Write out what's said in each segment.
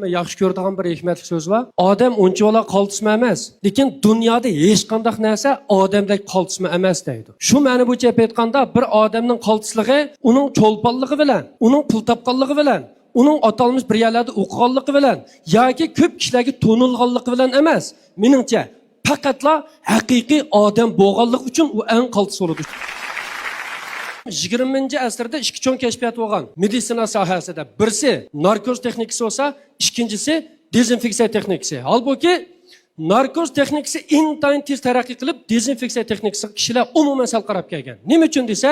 Yaxshi ko'radigan bir hikmatli so'z bor. Odam unchavola qaltisma emas, lekin dunyoda hech qanday narsa odamdek qaltisma emas deydi. Shu ma'ni bo'yicha aytganda bir odamning qaltisligi uning cho'lponligi bilan, uning pul topganligi bilan, uning atalmış bir yerlarda o'qiganligi bilan yoki ko'p kishilarga to'nilganligi bilan emas. Meningcha, faqatla haqiqiy odam bo'lganligi uchun u eng qaltis bo'ladi. 20-asrda ikki cho'ng kashfiyot bo'lgan meditsina sohasida. Birisi narkoz texnikasi bo'lsa, ikkinchisi dezinfeksiya texnikasi. Halbuki narkoz texnikasi intayin tez taraqqiy qilib, dezinfeksiya texnikasi kishilar umuman sal qarab kelgan. Nima uchun desa,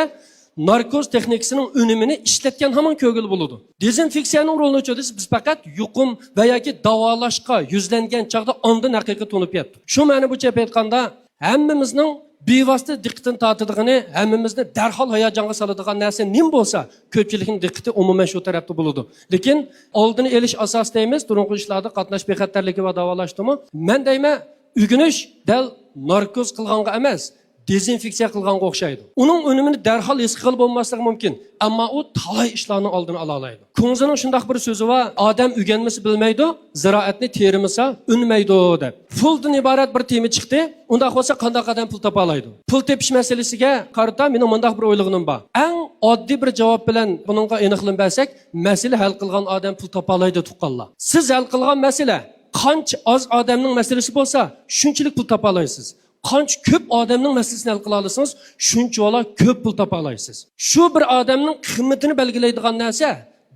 narkoz texnikasining unumini ishlatgan hamon ko'ngil bo'ladi. Dezinfeksiyaning rolini o'chirdi, biz faqat yuqum va yoki davolashga yuzlangan chaqda ondan haqiqiy to'nib yetdi. Shu ma'ni bo'yicha aytganda, hammamizning bevosita diqqatini tortadigan, hammamizni darhol hayajonga soladigan narsa nim bo'lsa, ko'pchilikning diqqati umuman shu tarafda bo'ladi. Lekin oldini olish asosida emas, turunqi ishlarda qatnash bexatarligi va davolashdimi? Men deyman, o'rganish dal narkoz qilganga emas, dezinfeksiya qilganga o'xshaydi. Uning unumini darhol his qilib bo'lmasligi mumkin, ammo u talay ishlarni oldini ola oladi. Kunzining shunday bir so'zi bor, odam o'rganmasa bilmaydi, ziroatni terimasa unmaydi deb. Puldan iborat bir tema chiqdi, unda bo'lsa qanday qadam pul topa oladi. Pul tepish masalasiga qarata mening bunday bir o'ylig'im bor. Eng oddiy bir javob bilan buningga aniqlik bersak, masala hal qilgan odam pul topa oladi tuqqanlar. Siz hal qilgan masala qancha oz odamning masalasi bo'lsa, shunchalik pul topa olasiz. Qancha ko'p odamning masalasini hal qila olsangiz, shuncha ko'p pul topa olasiz. Shu bir odamning qiymatini belgilaydigan narsa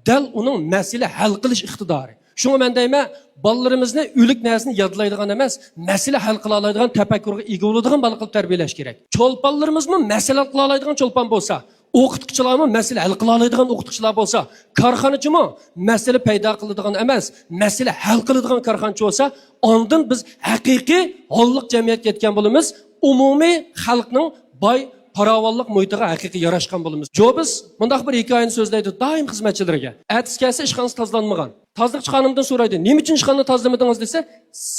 dal uning masala hal qilish iqtidori. Shunga men deyman, bolalarimizni o'lik narsani yodlaydigan emas, masala hal qila oladigan tafakkurga ega bo'ladigan bola qilib tarbiyalash kerak. Cho'lponlarimizmi masala qila oladigan cho'lpon bo'lsa, o'qituvchilarmi masala hal qila oladigan o'qituvchilar bo'lsa, korxonachimi masala paydo qiladigan emas, masala hal qiladigan korxonachi bo'lsa, ondan biz haqiqiy holliq jamiyatga yetgan bo'lamiz, umumiy xalqning boy paravollik muhitiga haqiqiy yarashgan bo'lamiz. Biz bunday bir hikoyani so'zlaydi doim xizmatchilariga. Atskasi ishxonasi tozlanmagan. Tozliqchi xonimdan so'raydi, "Nima uchun ishxonani tozlamadingiz?" desa,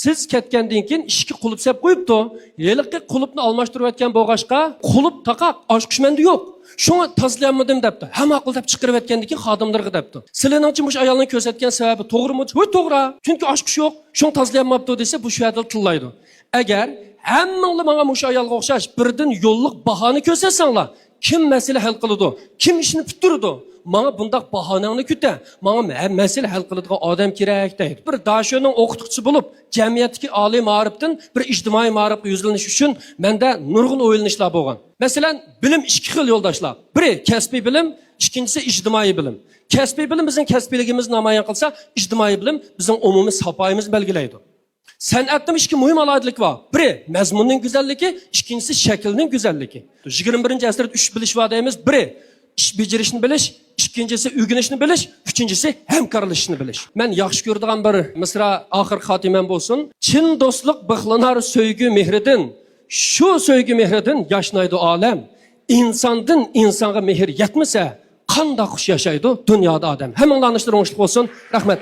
"Siz ketgandan keyin ishga qulub sep qo'yibdi. Yeliqqa qulubni almashtirib o'tgan bo'g'ashqa, qulub taqaq, oshqish menda yo'q. Shunga tozlayolmadim" debdi. Hamma qilib chiqarib o'tgandan keyin xodimlarga debdi. "Sizlarning mush ayolni ko'rsatgan sababi to'g'rimi?" "Ho'y, to'g'ri. Chunki oshqish yo'q. Shuni tozlayolmabdi" desa, bu yerda tillaydi. Agar hammanglar menga mush ayolga o'xshash birdan yo'lliq bahoni ko'rsatsanglar, kim masala hal qiladi? Kim ishni bitiradi? Menga bundaq bahonangni kuta. Menga masala hal qiladigan odam kerak deydi. Bir dashoning o'qituvchisi bo'lib, jamiyatdagi oliy ma'rifdan bir ijtimoiy ma'rifga yuzlanish uchun menda nurg'un o'ylanishlar bo'lgan. Masalan, bilim ikki xil yo'ldoshlar. Biri kasbiy bilim, ikkinchisi ijtimoiy bilim. Kasbiy bilim bizning kasbiyligimizni namoyon qilsa, ijtimoiy bilim bizning umumiy safoyimizni belgilaydi. San'atning ikki muhim alohidaligi bor. Biri mazmunning go'zalligi, ikkinchisi shaklning go'zalligi. 21-asrda 3 bilish va deymiz. Biri ish bajarishni bilish, ikkinchisi o'rganishni bilish, uchinchisi hamkorlashishni bilish. Men yaxshi ko'radigan bir misra oxir xotimam bo'lsin. Chin do'stlik bixlanar so'ygu mehridan. Shu so'ygu mehridan yashnaydi olam. İnsandan insonga mehr yetmasa, qanday xush yashaydi dunyoda odam. Hammalarning ishtiroki bo'lsin. Rahmat.